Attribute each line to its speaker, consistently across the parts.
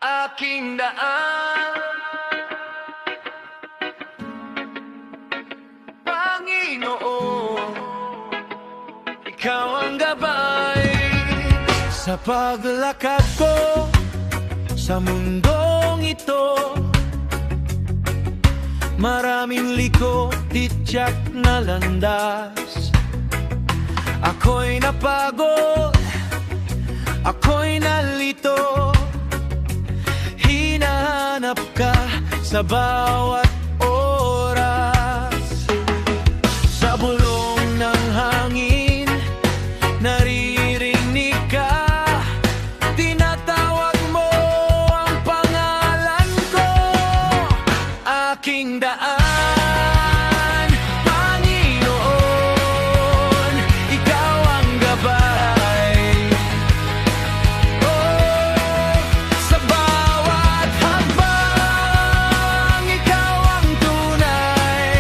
Speaker 1: Aking daan, Panginoon, Ikaw ang gabay sa paglakad ko sa mundong ito. Maraming liko, tityak na landas. Ako'y napagod, ako'y nalito. Hinahanap ka sa bawat oras. Sa bulong ng hangin, naririnig ka. Tinatawag mo ang pangalan ko. Aking daan, Panginoon, Ikaw ang gabay. Oh, sa bawat hakbang, Ikaw ang tunay.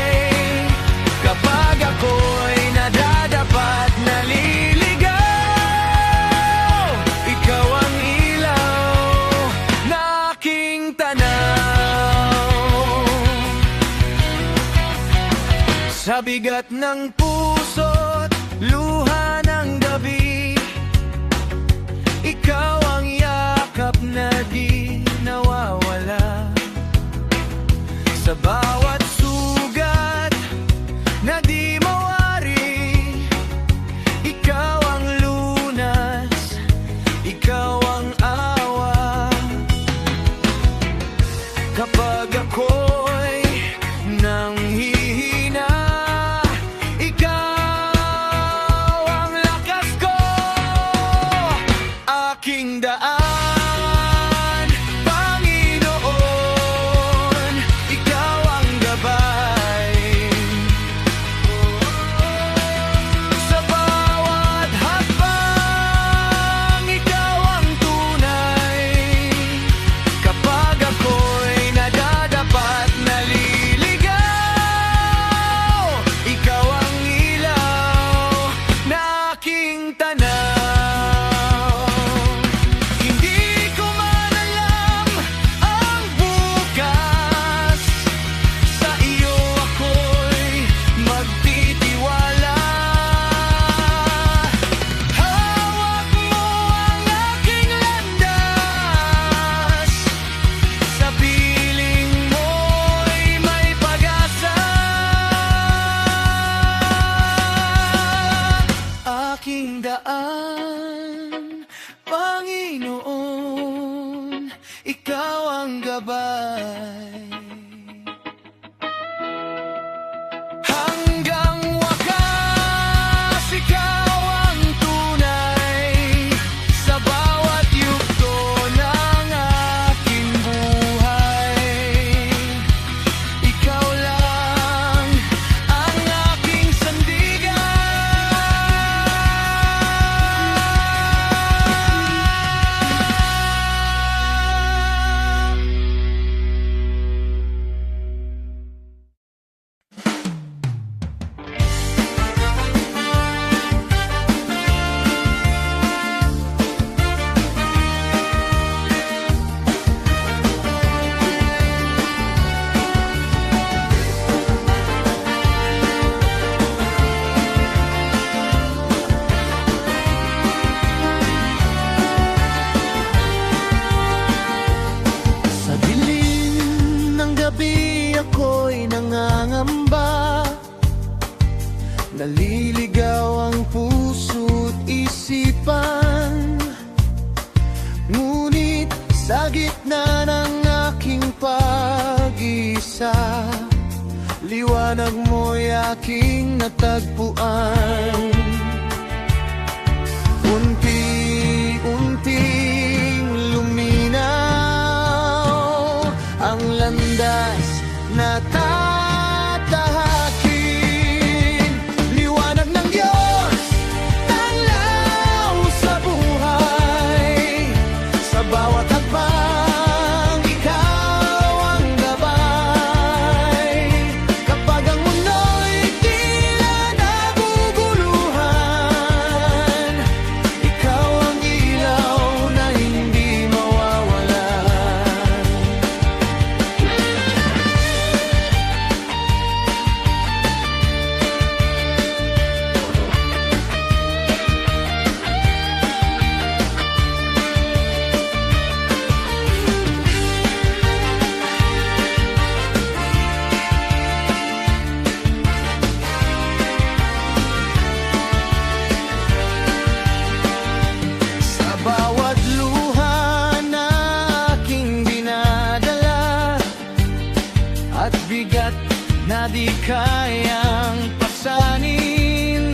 Speaker 1: Kapag ako'y nadadapat, naliligaw, Ikaw ang ilaw na aking tanaw. Sa bigat ng puso't luha ng gabi, Ikaw ang yakap na di nawawala. Sa bawat sugat na di mawari, Ikaw ang lunas, Ikaw ang awa. Kapag ako'y nanghihina, Ikaw ang lakas ko. Aking daan, Panginoon, Ikaw ang gabay. Sa bawat hakbang, Ikaw ang tunay. Kapag ako'y nadadapat, naliligaw, Ikaw ang ilaw na aking tanaw. Hindi ko man alam ang bukas, sa iyo ako'y magtitiwala. Hawak mo ang aking landas, sa piling mo'y may pag-asa. Aking daan, Panginoon, Ikaw ang gabay. Hanggang wakas, Ikaw ang tunay. Sa bawat yugto ng aking buhay, Ikaw lang ang aking sandigan. Sa dilim ng gabi, ako'y nangangamba. Naliligaw ang puso't isipan. Ngunit sa gitna ng aking pag-isa, liwanag mo'y aking natagpuan. Unti-unting luminaw ang landas na tatahakin. Liwanag ng Diyos, tanglaw sa buhay. Sa bawat hakbang, Ikaw ang gabay. Kapag ang mundo'y tila naguguluhan, Ikaw ang ilaw na na di kayang pasanin.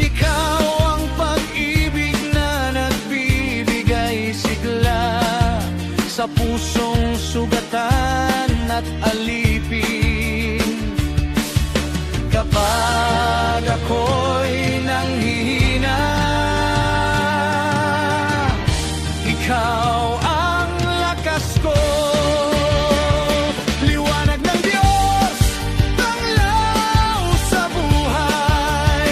Speaker 1: Ikaw ang pag-ibig na nagbibigay sigla sa pusong sugatan at alipin. Kapag ako'y nanghihina, ikaw ang lakas ko. Liwanag ng Diyos, tanglaw sa buhay.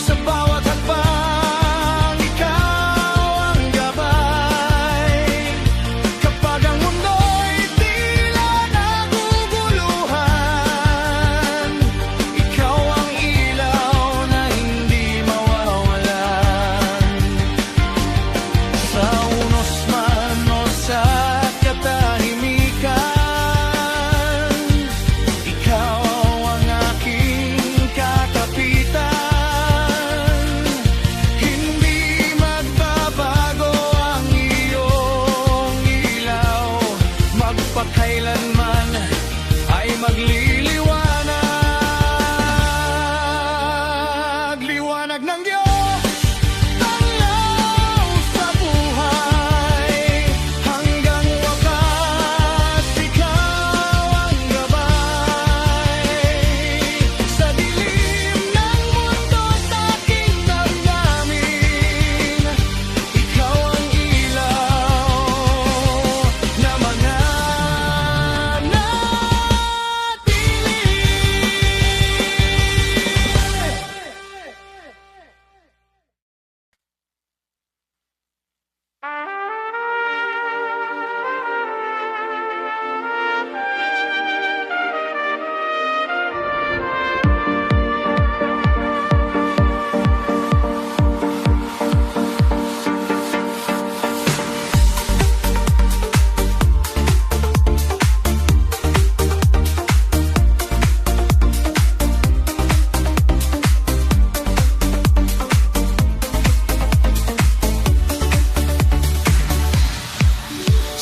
Speaker 1: Sa bawat hakbang, ikaw ang gabay. Kapag ang mundo'y tila naguguluhan, ikaw ang ilaw na hindi mawawalan. Sa unos man o sa katahimikan, ikaw ang aking kakapitan. Hindi magbabago ang iyong ilaw, magpakailanman ay magliliwanag. Liwanag ng Diyos, tanglaw sa buhay. Hanggang wakas, ikaw ang gabay. Sa dilim ng mundo't aking damdamin, ikaw ang ilaw na mananatili.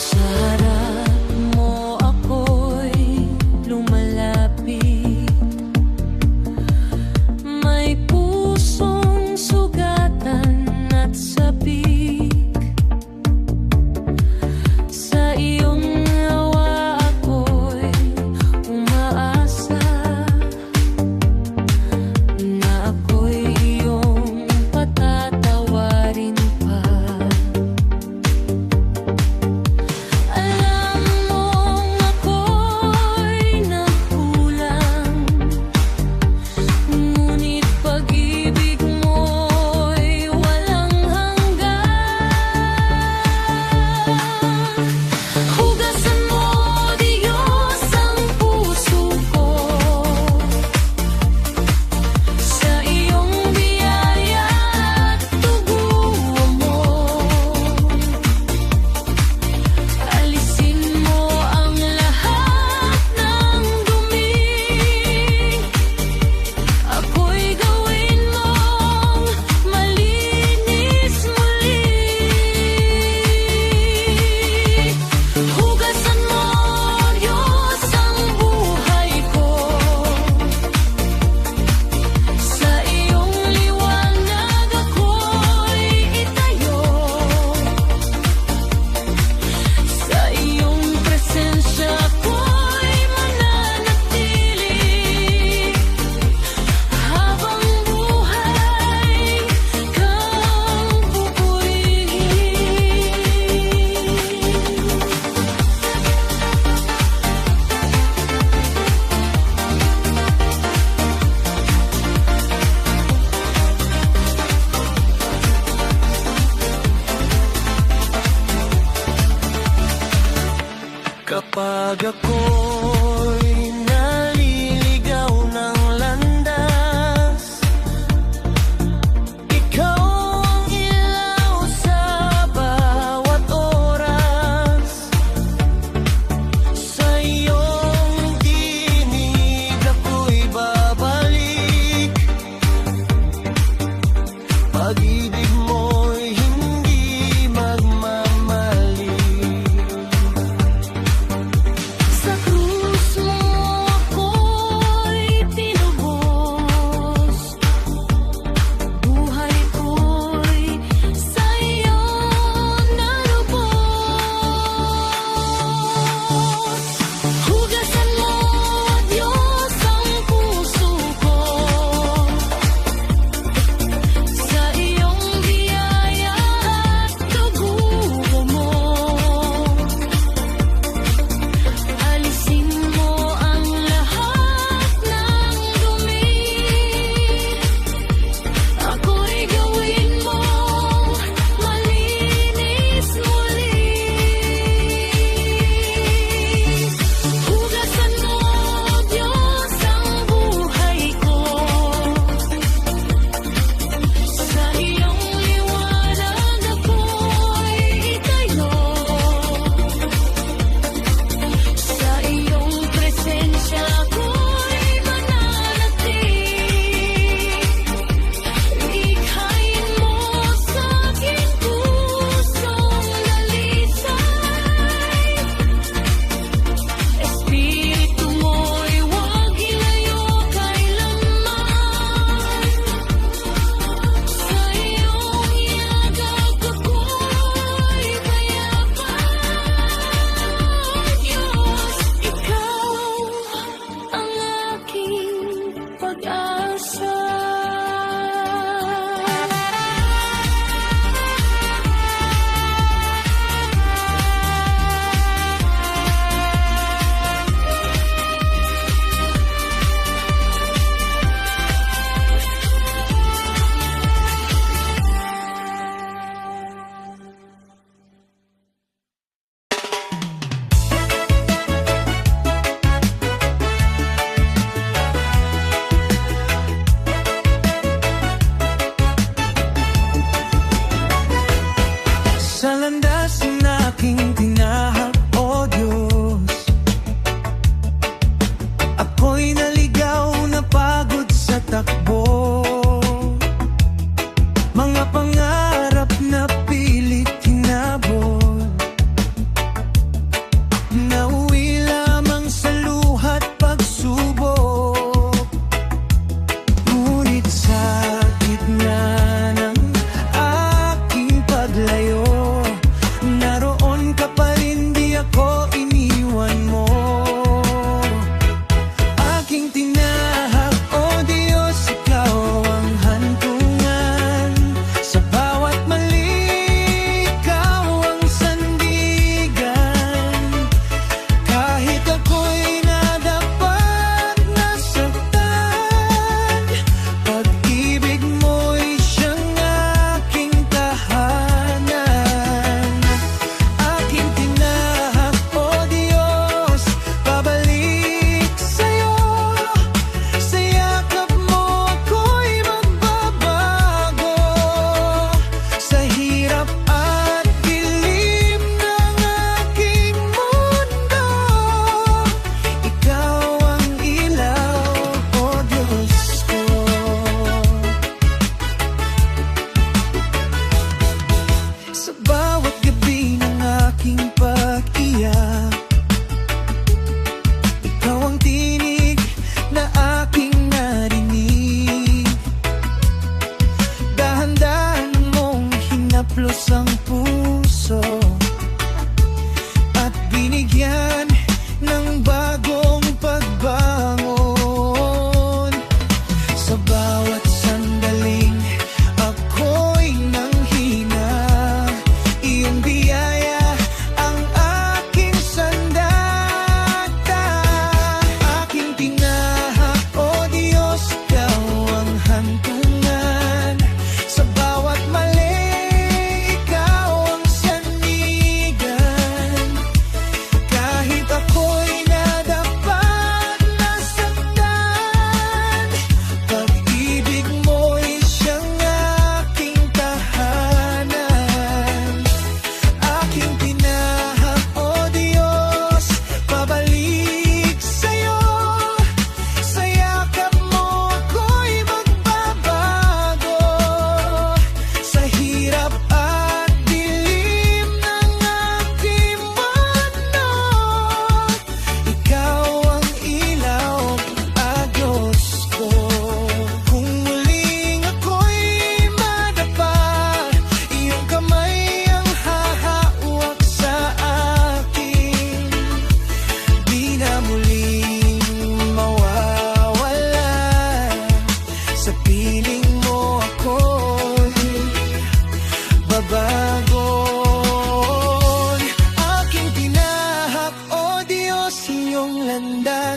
Speaker 1: Sa harap mo ako'y lumalapit, may pusong sugatan at sabik. Sa iyong awa ako'y umaasa na ako'y iyong patatawarin pa. Alam mong ako'y nagkulang, ngunit pag-ibig mo'y walang hanggan. Hugasan mo, Diyos, ang puso ko sa iyong biyaya at tuguan mo. Alisin mo ang lahat ng dumi, ako'y gawin mong malinis muli. Hugasan mo, Diyos, ang buhay ko sa iyong liwanag ako'y itayo. Sa iyong presensya ako'y mananatili. Habang buhay kang pupurihin. Kapag ako'y naliligaw ng landas, ikaw ang ilaw sa bawat oras. Sa iyong tinig ako'y babalik. Pag-ibig mo'y hindi magmamali. Sa krus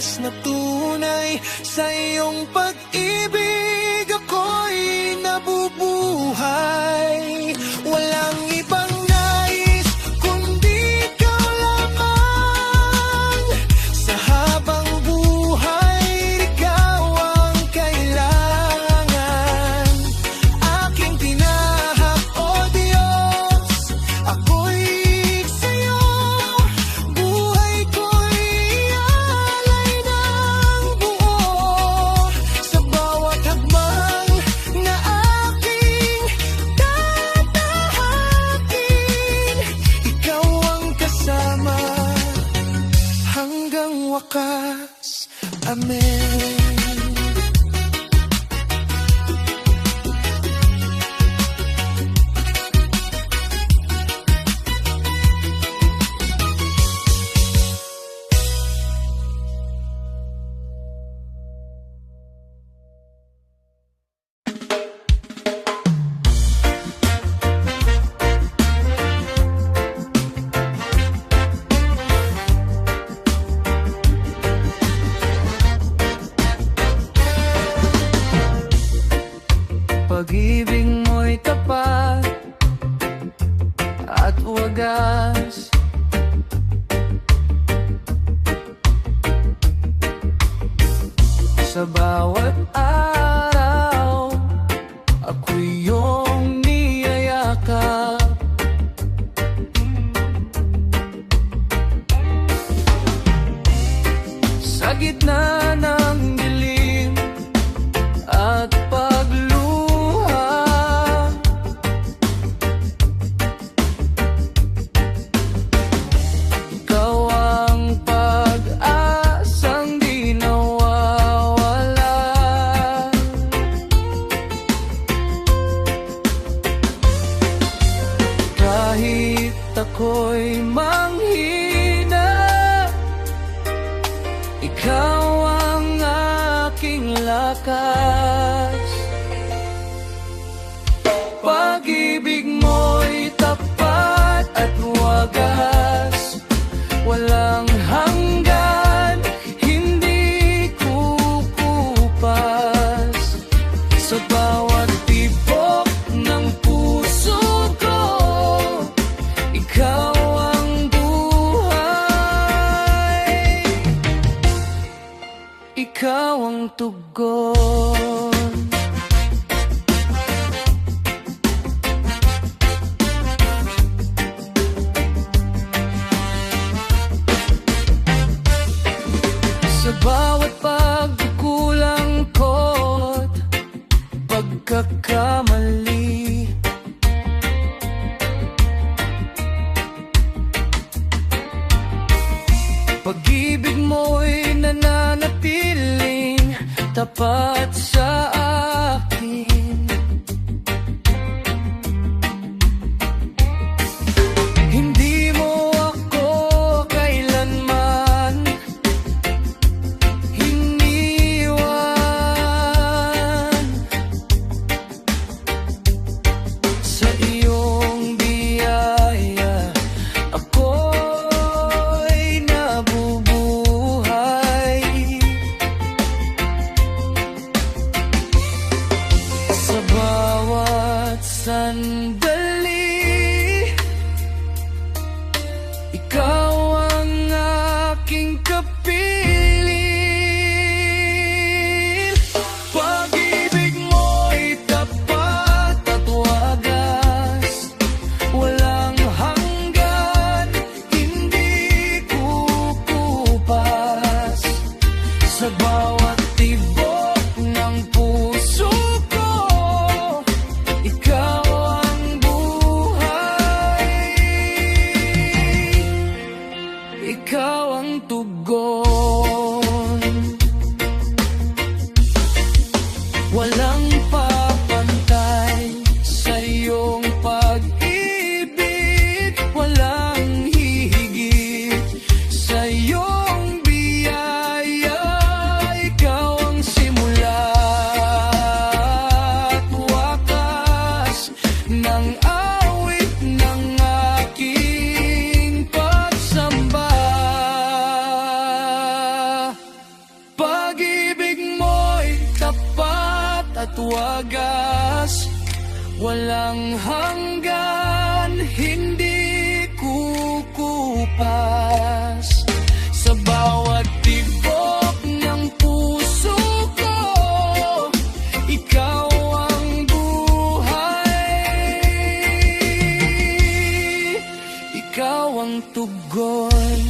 Speaker 2: wagas na tunay. Sa iyong pag-ibig ako'y nabubuhay. Walang ibang nais kundi ikaw lamang. Sa habang buhay, ikaw ang kailangan. Aking tinahak, O Diyos, ako'y sa'yo. Buhay ko'y ialay ng buo. Sa bawat hakbang na aking tatahakin, ikaw ang kasama hanggang wakas. Amen. Pag-ibig mo'y tapat at wagas. Sa bawat araw, ako'y iyong niyayakap. Sa gitna ng dilim at pagluha, ikaw ang pag-asang di nawawala. Kahit ako'y manghina, ikaw ang aking lakas. Pag-ibig mo'y tapat at wagas. Walang hanggan, hindi kukupas. Sa bawat tibok ng puso ko, ikaw ang buhay. Ikaw ang tugon. Sa bawat pagkukulang ko't pagkakamali, pag-ibig mo'y nananatiling tapat sa akin. Hindi mo ako kailanman iniwan. Sa iyong biyaya ako'y nabubuhay. Sa bawat sandali, ikaw ang aking kapiling. Pag-ibig mo'y tapat at wagas. Walang hanggan, hindi kukupas. Sa bawat tibok ng puso ko, ikaw ang buhay. Ikaw ang tugon. wagas, walang hanggan, hindi kukupas. Sa bawat tibok ng puso ko, ikaw ang buhay, ikaw ang tugon.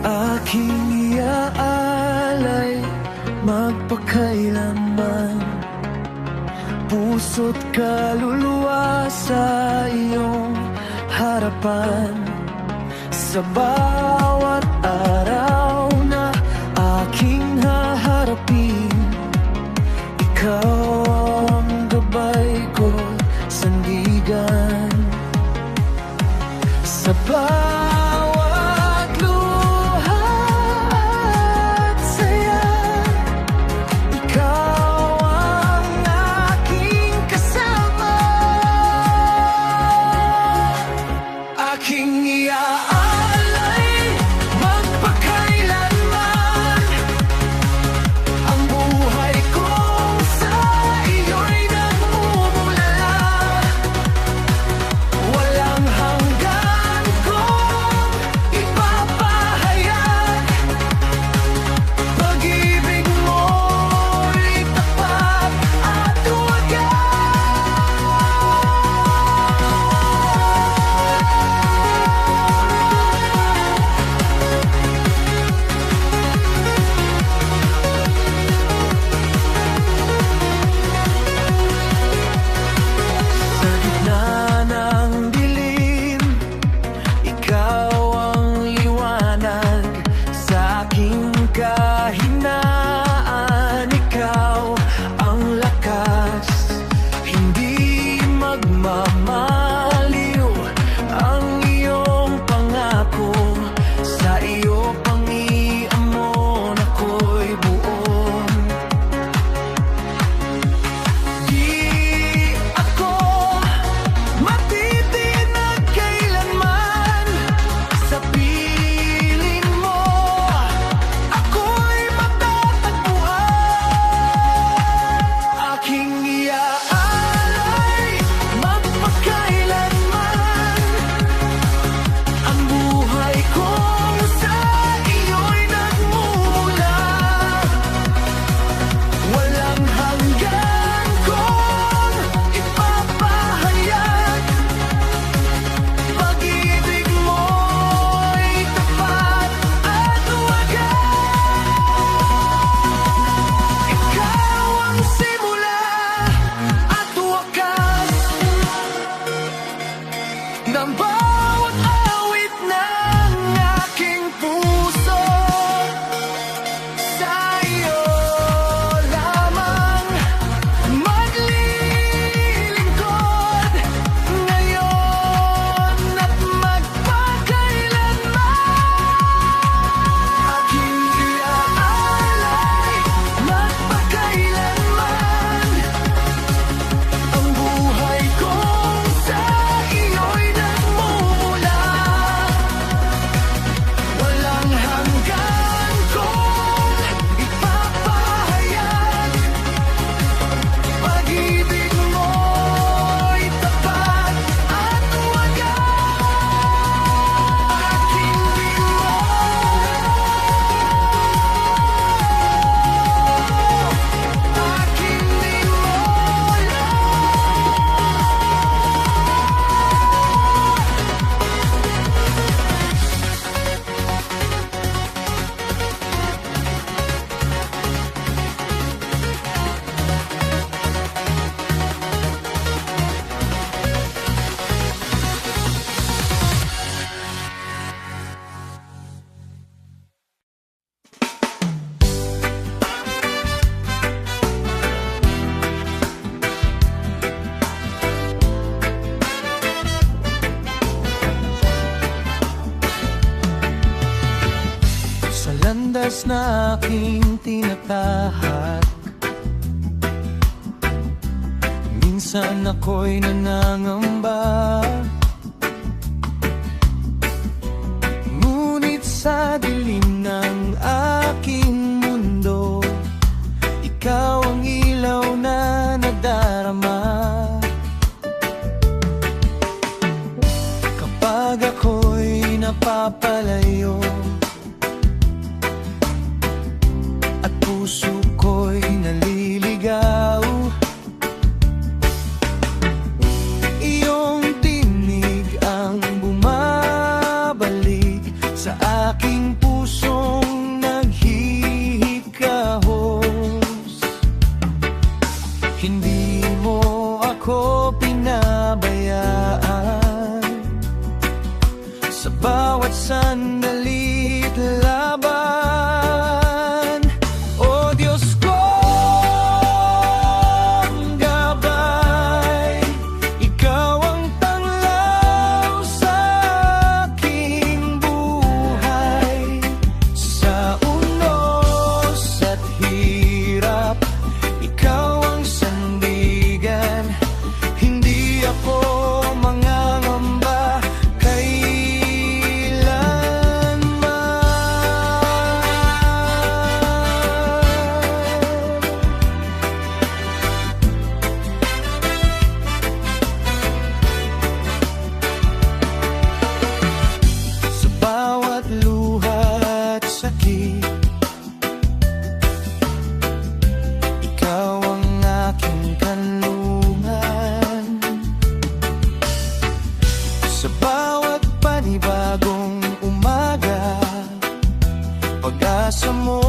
Speaker 2: Aking iaalay magpakailanman, puso't kaluluwa sa iyong harapan. Sa bawat araw na aking haharapin, ikaw ang gabay ko, sandigan. Sa bawat luha at saya, ikaw ang aking kasama. Aking iaalay magpakailanman ang buhay ko sa iyo'y nagmumulala. Walang hanggan kong ipapahayag, pag-ibig mo'y tapat at wagas. oras na aking tinatahak, minsan ako'y nanangamba. Ngunit sa dilim ng aking mundo, ikaw ang ilaw na nadarama. Kapag ako'y napapalayo at puso ko'y naliligaw, iyong tinig ang bumabalik sa aking pusong naghihikahos. Hindi mo ako pinabayaan sa bawat sandali't laban. O Diyos kong gabay, ikaw ang tanglaw sa aking buhay. Sa unos at hirap, ikaw ang sandigan. Hindi ako mangangamba sa bawat luha at sakit. Ikaw ang aking kanlungan. Sa bawat panibagong umaga, pag-asa mo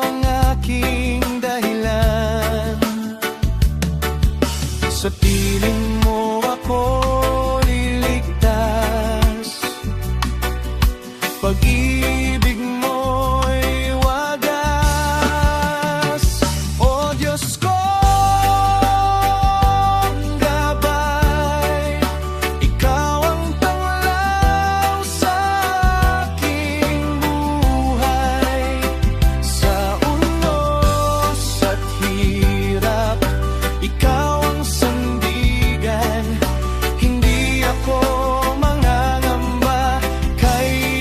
Speaker 2: ang aking dahilan. Sa piling mo ako liligtas, pag-ibig mo'y wagas. O Diyos kong gabay, ikaw ang tanglaw sa aking buhay. Sa unos at hirap, ikaw ang sandigan. Hindi ako mangangamba kailanman.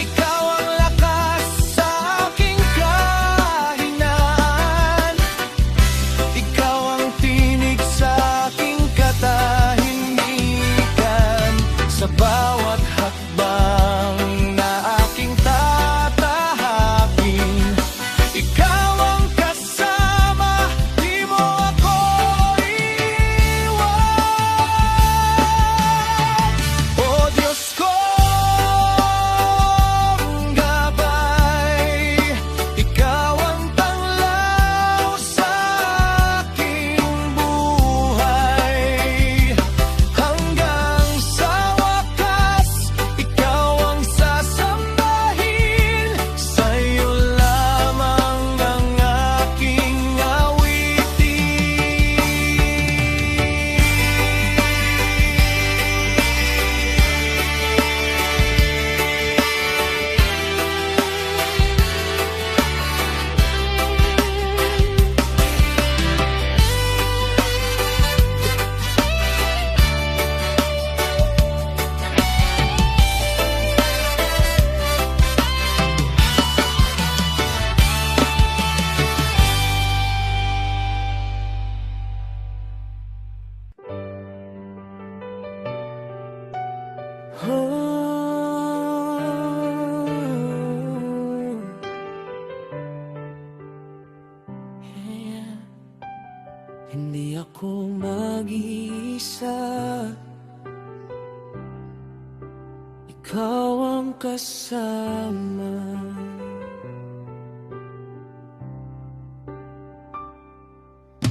Speaker 2: Ikaw ang lakas sa aking kahinaan. Ikaw ang tinig sa aking katahimikan. Sa bawat hakbang na aking tatahakin, ikaw ang kasama, di mo ako iiwan. O Diyos kong gabay, ikaw ang tanglaw sa aking buhay. Hanggang sa wakas, ikaw ang sasambahin. Sa'yo lamang ang aking awitin. Hindi ako mag-iisa, ikaw ang kasama.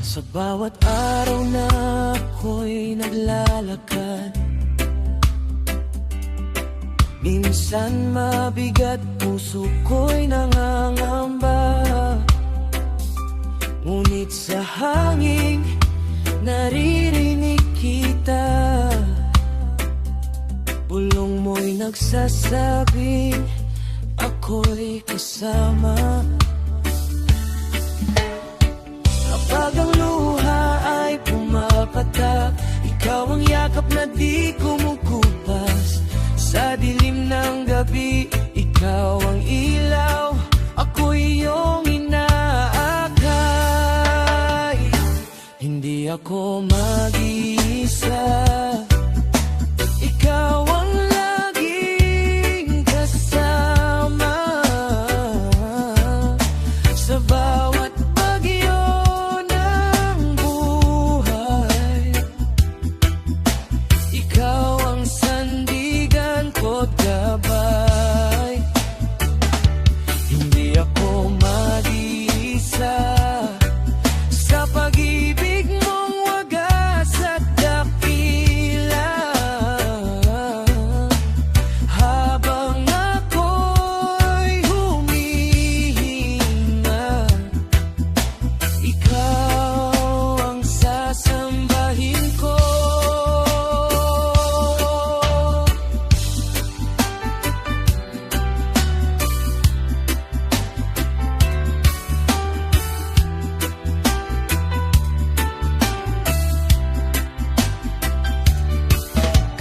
Speaker 2: Sa bawat araw na ako'y naglalakad, minsan mabigat, puso ko'y nangangamba. Ngunit sa hangin, naririnig kita. Bulong mo'y magsasabing ako'y kasama. Kapag ang luha ay pumapatak, ikaw ang yakap na di kumukupas. Sa dilim ng gabi, ikaw ang ilaw, ako iyong inaakay. Hindi ako mag-iisa, ikaw ang laging kasama. Sa bawat bagyo ng buhay, ikaw ang sandigan ko't gabay. Hindi ako mag-iisa sa pag-ibig mong wagas at dakila. Habang ako'y humihinga, ikaw ang sasambahin ko.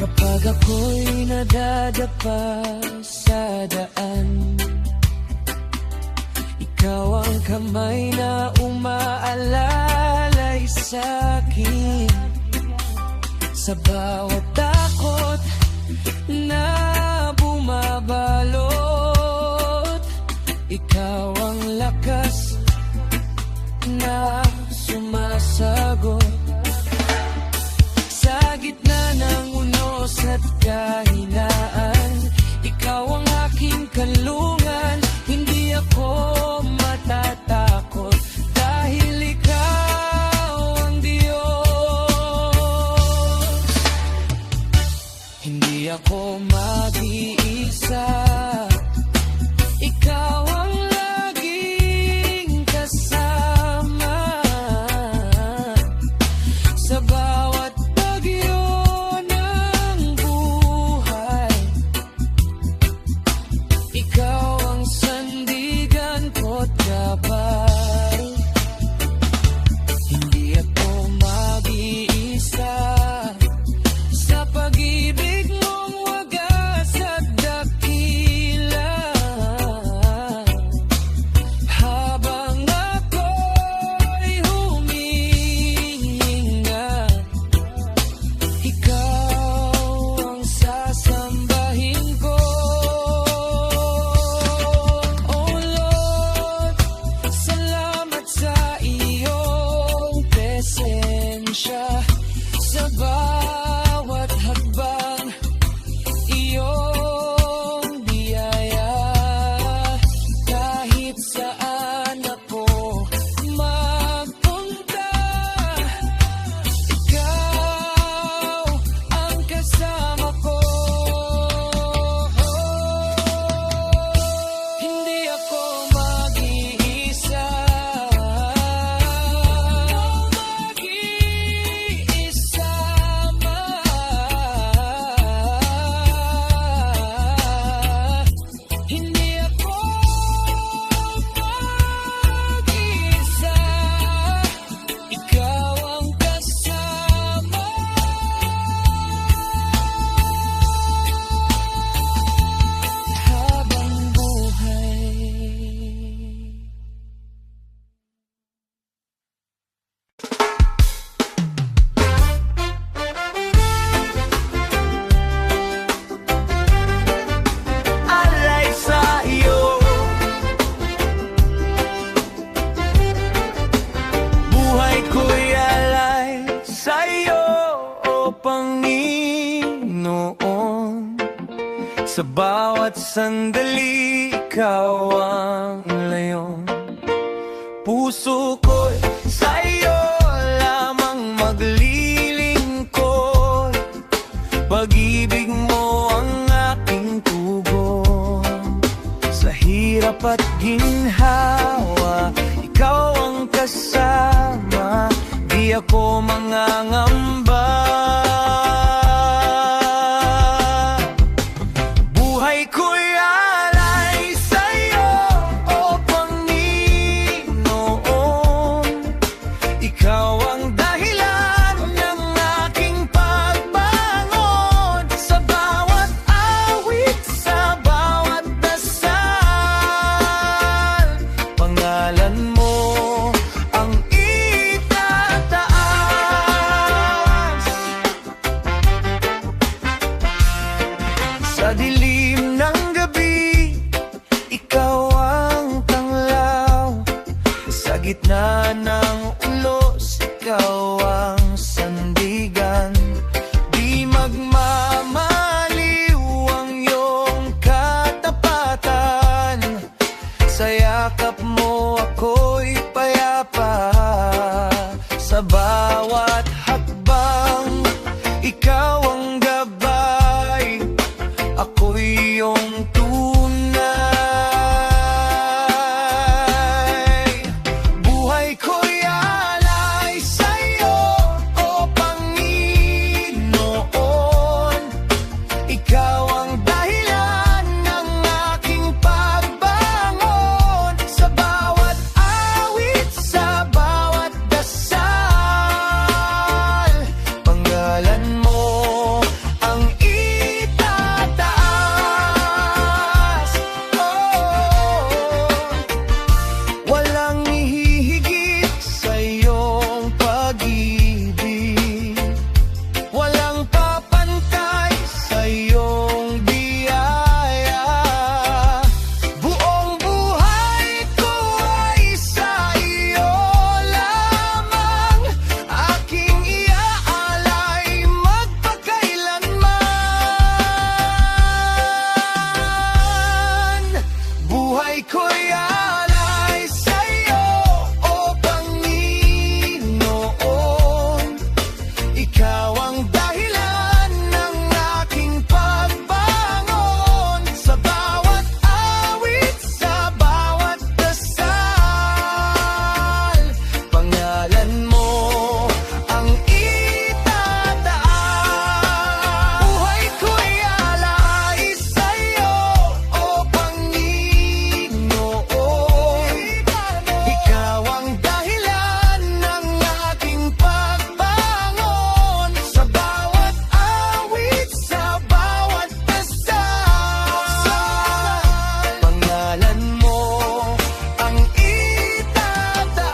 Speaker 2: Kapag ako'y nadadapa sa daan, ikaw ang kamay na umaalalay sa'kin. Sa bawat takot na bumabalot, ikaw ang lakas na sumasagot. Sa gitna ng unos at kahinaan, ikaw ang aking kanlungan. Hindi ako matatakot dahil ikaw ang Diyos. Hindi ako mag-iisa, ikaw ang laging kasama. Sa bawat bagyo ng buhay, ikaw ang sandigan ko't gabay. Hindi ako mag-iisa sa pag-ibig mong wagas at dakila. Habang ako'y humihinga, ikaw ang sasambahin ko. Oh Lord, salamat sa iyong presensya. Sa bawat hakbang, iyong biyaya. Kahit saan ako magpunta, ikaw ang kasama ko. Hindi ako mag-iisa, hindi ako mag-isa, ikaw ang kasama. Habang buhay. Alay sa iyo, buhay ko'y alay sa iyo, o Panginoon. Sa bawat sandali, ikaw ang layon. Puso ko'y sa iyo lamang maglilingkod. Pag-ibig mo ang aking tugon. Sa hirap at ginhawa, ikaw ang kasama. Di ako mangangamba. Sa dilim ng gabi, ikaw ang tanglaw. Sa gitna ng ulos, ikaw ang sandigan. Di magmamaliw ang iyong katapatan. Sa yakap mo ako'y payapa. Sa bawat hakbang, ikaw ang gabay. Ako'y iyong tunay. Buhay ko'y alay sa'yo, o Panginoon. Ikaw ang dahilan ng aking pagbangon. Sa bawat awit, sa bawat dasal, pangalan mo ang itataas. Walang hihigit sa iyong pag-ibig. Walang papantay sa iyong biyaya. Buong buhay ko ay sa iyo lamang. Aking iaalay magpakailanman. Buhay ko'y alay sa iyo, o Panginoon. Ikaw ang dahilan ng aking pagbangon. Sa bawat awit, sa bawat dasal, pangalan mo ang itataas. Buhay ko'y alay sa iyo, o Panginoon. Ikaw ang dahilan ng aking pagbangon. Sa bawat awit, sa bawat dasal, pangalan mo ang itataas.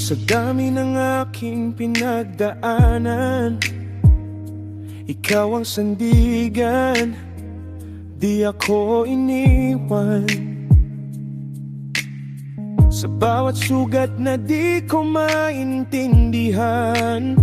Speaker 2: Sa dami ng aking pinagdaanan, ikaw ang sandigan. Di ako iniwan. Sa bawat sugat na di ko maintindihan,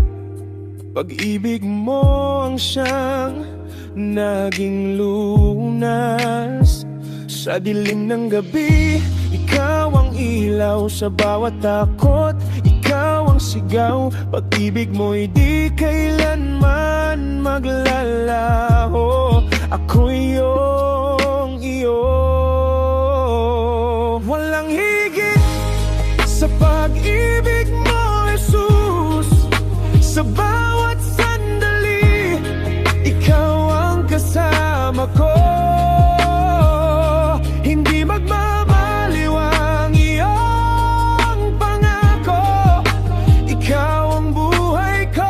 Speaker 2: pag-ibig mo ang siyang naging lunas. Sa dilim ng gabi, ikaw ang ilaw. Sa bawat takot, ikaw ang sigaw. Pag-ibig mo'y di kailanman maglalaho. Ako'y iyong iyo. Walang higit sa pag-ibig mo, Jesus. Sa bawat sandali, ikaw ang kasama ko. Hindi magmamaliw ang iyong pangako. Ikaw ang buhay ko.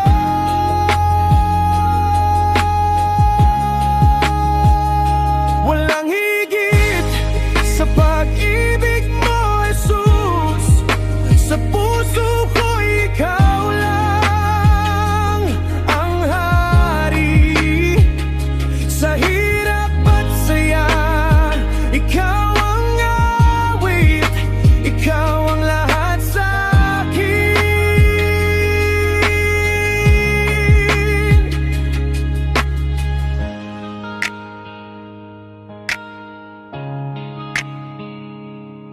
Speaker 2: Walang higit sa pag-ibig mo, Jesus. Sa puso ko ikaw lang ang hari. Sa hirap at saya, ikaw ang awit. Ikaw ang lahat sa akin.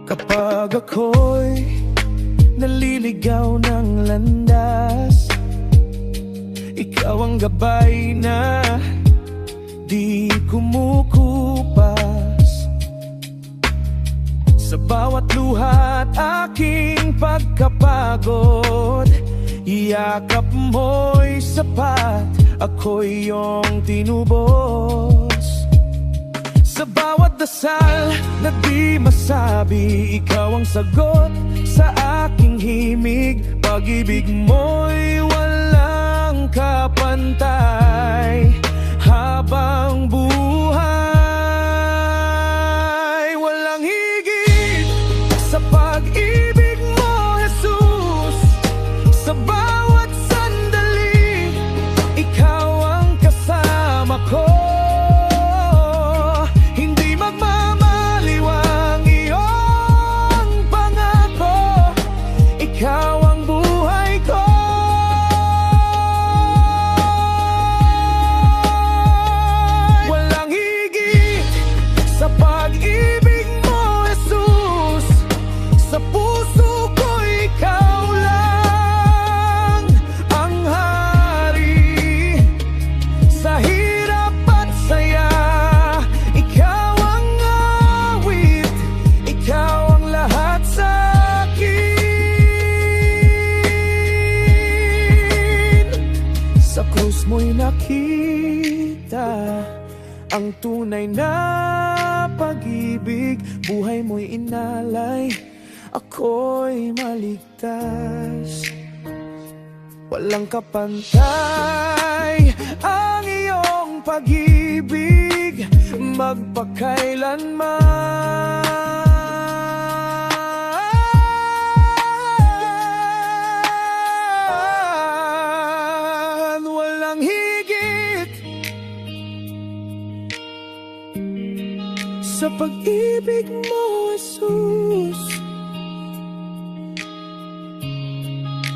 Speaker 2: Kapag ako'y naliligaw ng landas, ikaw ang gabay na di kumukupas. Sa bawat luha at aking pagkapagod, yakap mo'y sapat. ako'y iyong tinubos. Sa bawat dasal na di masabi, ikaw ang sagot sa aking himig. Pag-ibig mo'y walang kapantay habang buhay. Walang higit sa pag-ibig mo, Jesus. Sa bawat sandali, ikaw ang kasama ko. Hindi magmamaliwang iyong pangako. Ikaw ang buhay ko. Walang higit sa pag-ibig mo, Jesus. Sa puso ko ikaw lang ang hari. Sa hirap at saya, ikaw ang awit. Ikaw ang lahat sa akin. Sa krus mo'y nakita ang tunay na pag-ibig. Buhay mo'y inalay, ako'y maligtas. Walang kapantay ang iyong pag-ibig, magpakailanman. Walang higit sa pag-ibig mo, Jesus.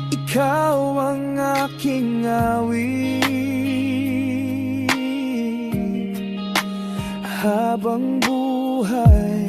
Speaker 2: Ikaw ang aking awit habang buhay.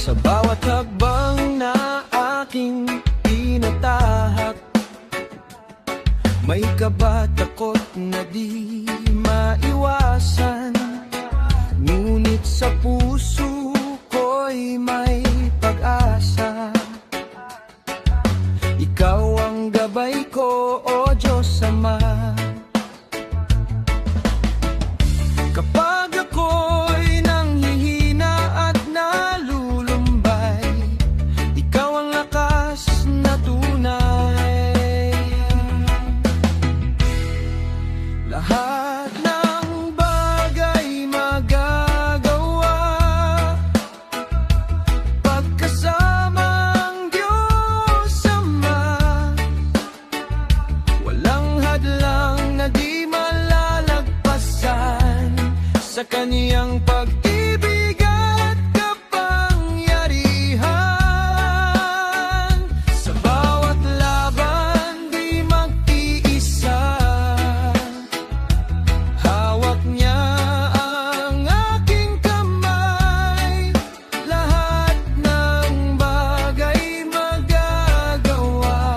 Speaker 2: Sa bawat hakbang na aking tinatahak, may kaba, takot na di maiwasan. Ngunit sa puso ko'y may pag-asa. Ikaw ang gabay ko, O Diyos Ama. Kapag ako'y nanghihina at nalulumbay, ikaw ang lakas na tunay. Lahat ng bagay magagawa pagkasama ang Diyos Ama. Walang hadlang na di malalagpasan sa kaniyang pag-ibig at kapangyarihan. Sa bawat laban di magtiisa, hawak niya ang aking kamay. Lahat ng bagay magagawa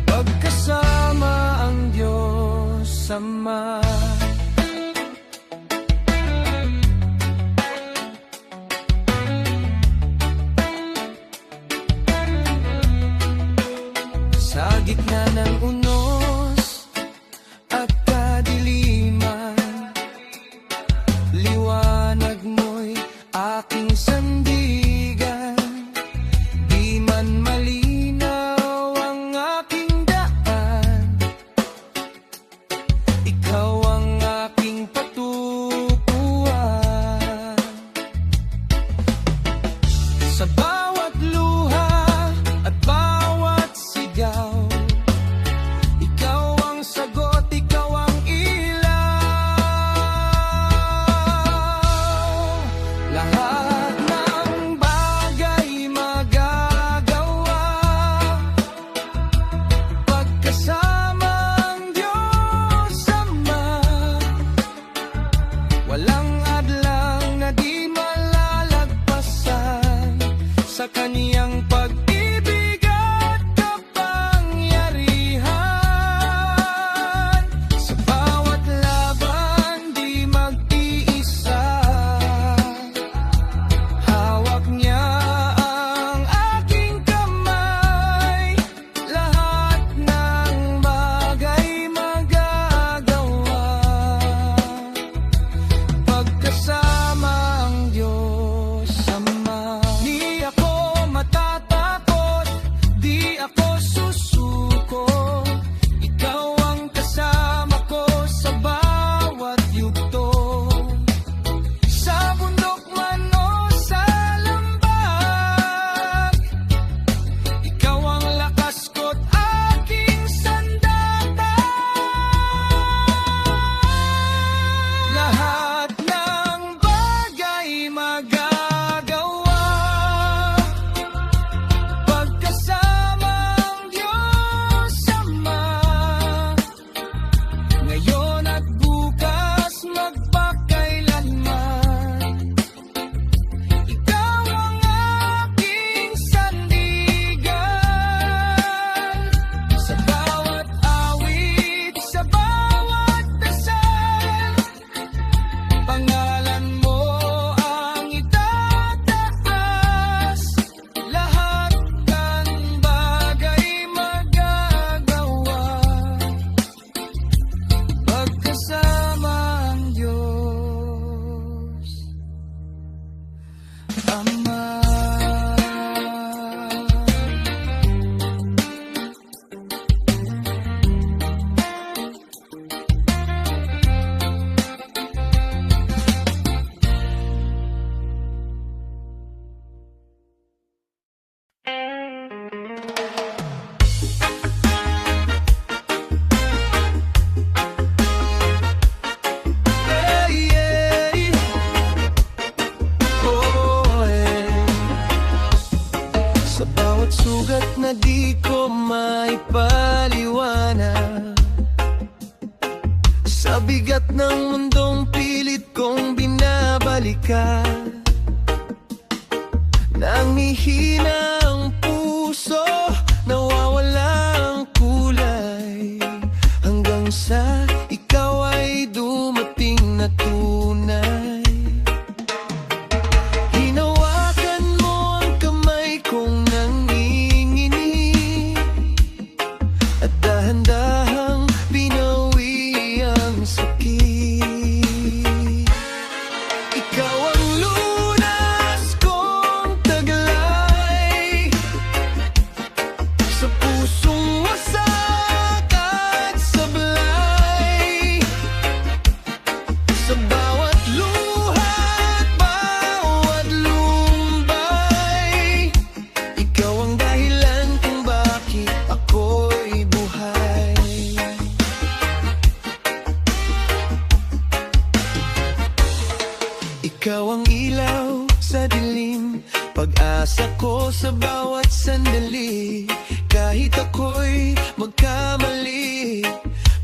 Speaker 2: pagkasama ang Diyos Ama. Sa gitna ng unos at kadiliman, liwanag mo'y aking sandigan. Di man malinaw ang aking daan,
Speaker 3: bigat ng mundong pilit kong binabalikan. Nangihina ang puso, nawawala ang kulay, hanggang sa ikaw ay dumating na tunay. Hinawakan mo ang kamay kong nanginginig, at dahan-dahang binawi ang sakit. Ikaw ang lunas kong taglay, sa pusong wasak at sablay, sa bawat luha at bawat lumbay. Ikaw ang dahilan kung bakit ako'y buhay. Ikaw ang ilaw sa dilim, pag-asa ko sa bawat sandali. Kahit ako'y magkamali,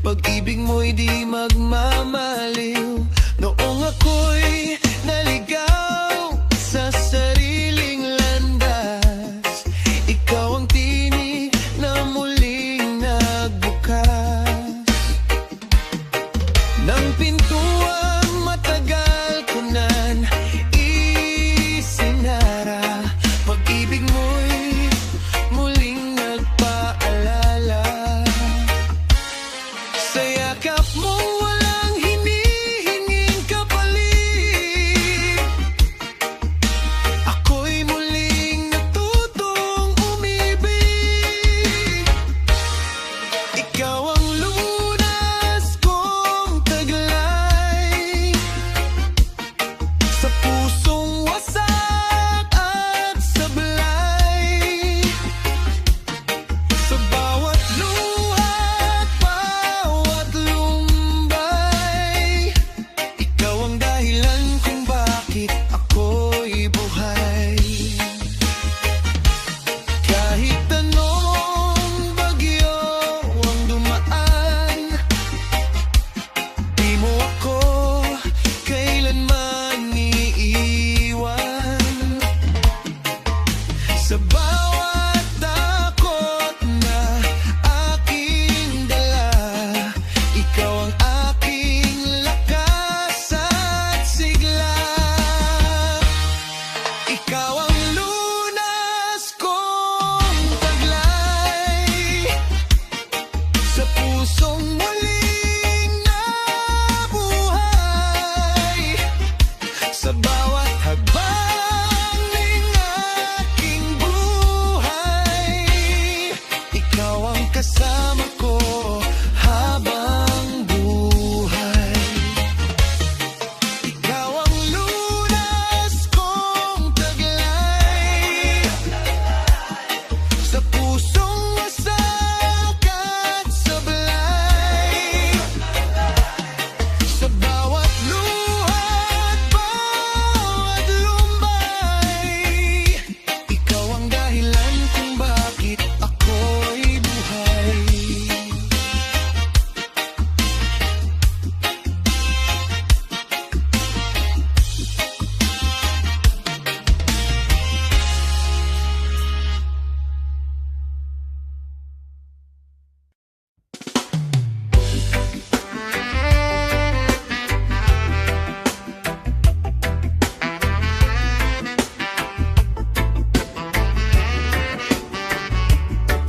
Speaker 3: pag-ibig mo'y di magmamaliw. Noong ako'y naligaw sa sariling landas, ikaw ang tinig na muling nagbukas ng pintuang matagal ko nan isinara. Pag-ibig mo'y muling nagpaalala, sa yakap mo walang hinihinging kapalit. Ako'y muling natutong umibig. Ikaw ang lunas kong taglay, sa pusong wasak at sablay, sa bawat luha at bawat lumbay. Ikaw ang dahilan kung bakit ako'y buhay. Kahit anong bagyo ang dumaan, di mo ako kailanman iiwan. Sa bawat takot na aking dala, ikaw ang aking lakas at sigla. Ikaw ang lunas kong taglay, sa pusong muling nabuhay, sa bawat hakbang ng aking buhay. Ikaw ang kasama ko habang buhay. Ikaw ang lunas kong taglay, sa pusong wasak at sablay, sa bawat luha at bawat lumbay. Ikaw ang dahilan kung bakit ako'y buhay.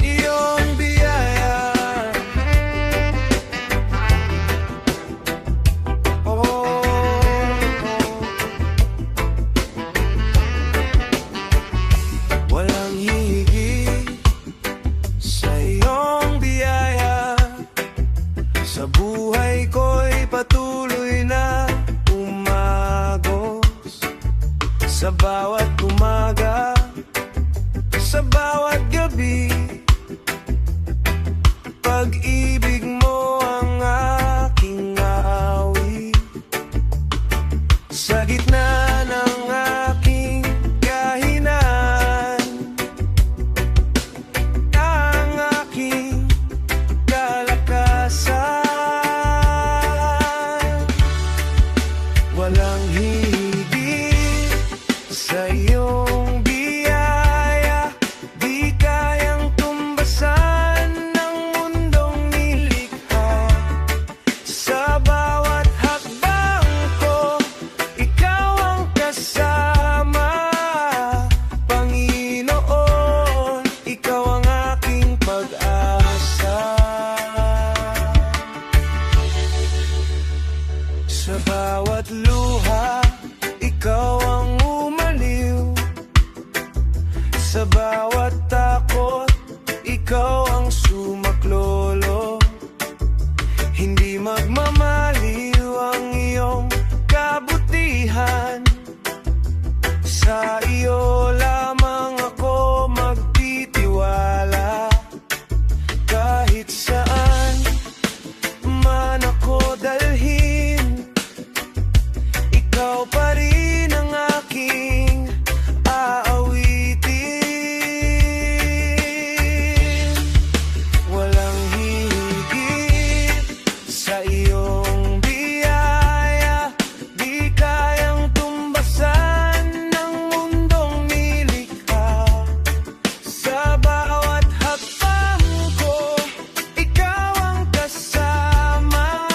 Speaker 3: Iyong biyaya, walang hihigit sa iyong biyaya. Sa buhay ko'y patuloy na umagos, sa bawat umaga, sa bawat gabi. Pag-ibig mo ang aking awit, sa gitna ng aking kahinaan. Ang aking kalakasan, Sa bawat luha, ikaw ang umaliw. Sa bawat takot, ikaw ang sumaklolo. Hindi magmamaliw ang iyong kabutihan. Sa iyo lamang ako magtitiwala. Kahit saan man ako dalhin, ikaw pa rin ang aking aawitin. Walang higit sa iyong biyaya, di kayang tumbasan ng mundong nilikha. Sa bawat hakbang ko, ikaw ang kasama.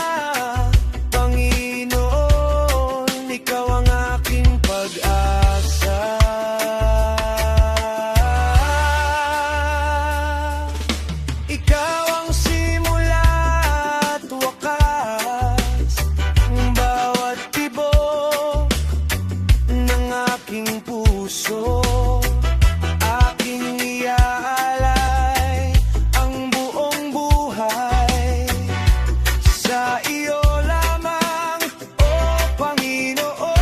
Speaker 3: Panginoon, ikaw ang aking pag-asa. Ikaw ang simula at wakas, bawat tibok ng aking puso. Aking iaalay ang buong buhay sa iyo lamang, o Panginoon.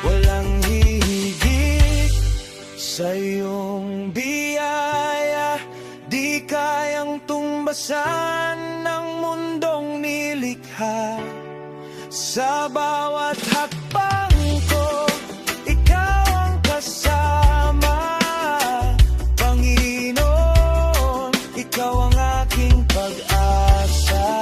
Speaker 3: Walang hihigit sa iyong biyaya, di kayang tumbasan ng mundong nilikha. Sa bawat hakbang ko, ikaw ang kasama. Panginoon, ikaw ang aking pag-asa.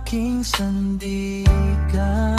Speaker 3: aking sandigan.